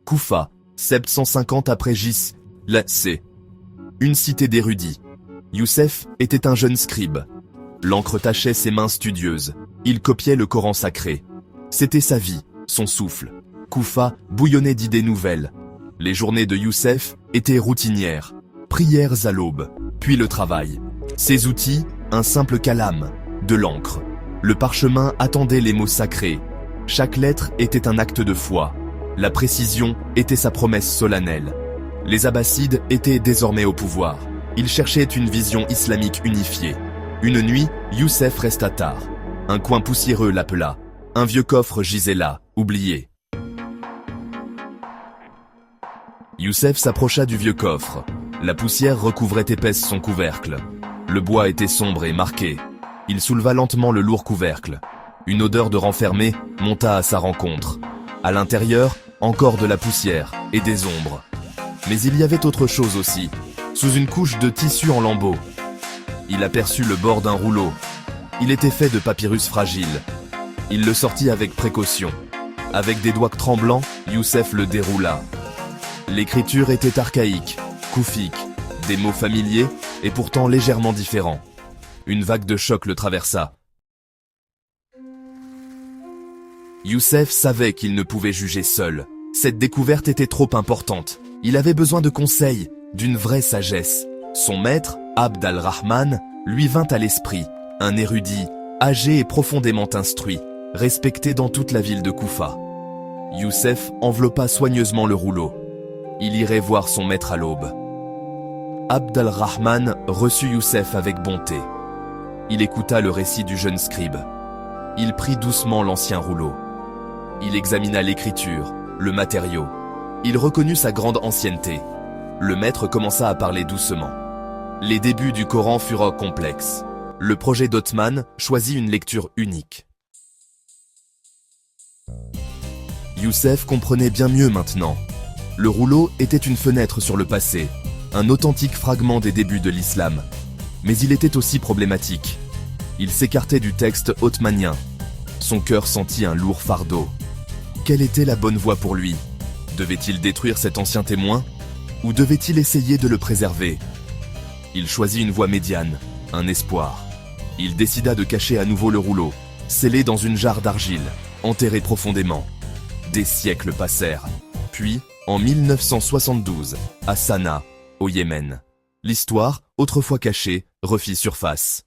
Koufa, 750 après Gis, la C. Une cité d'érudits. Youssef était un jeune scribe. L'encre tachait ses mains studieuses. Il copiait le Coran sacré. C'était sa vie, son souffle. Koufa bouillonnait d'idées nouvelles. Les journées de Youssef étaient routinières. Prières à l'aube, puis le travail. Ses outils, un simple calame, de l'encre. Le parchemin attendait les mots sacrés. Chaque lettre était un acte de foi. La précision était sa promesse solennelle. Les Abbassides étaient désormais au pouvoir. Ils cherchaient une vision islamique unifiée. Une nuit, Youssef resta tard. Un coin poussiéreux l'appela. Un vieux coffre gisait là, oublié. Youssef s'approcha du vieux coffre. La poussière recouvrait épaisse son couvercle. Le bois était sombre et marqué. Il souleva lentement le lourd couvercle. Une odeur de renfermé monta à sa rencontre. À l'intérieur, encore de la poussière et des ombres. Mais il y avait autre chose aussi, sous une couche de tissu en lambeaux. Il aperçut le bord d'un rouleau. Il était fait de papyrus fragile. Il le sortit avec précaution. Avec des doigts tremblants, Youssef le déroula. L'écriture était archaïque, koufique, des mots familiers et pourtant légèrement différents. Une vague de choc le traversa. Youssef savait qu'il ne pouvait juger seul. Cette découverte était trop importante. Il avait besoin de conseils, d'une vraie sagesse. Son maître, Abd al-Rahman, lui vint à l'esprit. Un érudit, âgé et profondément instruit, respecté dans toute la ville de Koufa. Youssef enveloppa soigneusement le rouleau. Il irait voir son maître à l'aube. Abd al-Rahman reçut Youssef avec bonté. Il écouta le récit du jeune scribe. Il prit doucement l'ancien rouleau. Il examina l'écriture, le matériau. Il reconnut sa grande ancienneté. Le maître commença à parler doucement. Les débuts du Coran furent complexes. Le projet d'Othman choisit une lecture unique. Youssef comprenait bien mieux maintenant. Le rouleau était une fenêtre sur le passé, un authentique fragment des débuts de l'islam. Mais il était aussi problématique. Il s'écartait du texte othmanien. Son cœur sentit un lourd fardeau. Quelle était la bonne voie pour lui? Devait-il détruire cet ancien témoin? Ou devait-il essayer de le préserver? Il choisit une voie médiane, un espoir. Il décida de cacher à nouveau le rouleau, scellé dans une jarre d'argile, enterré profondément. Des siècles passèrent. Puis, en 1972, à Sanaa, au Yémen, l'histoire, autrefois cachée, refit surface.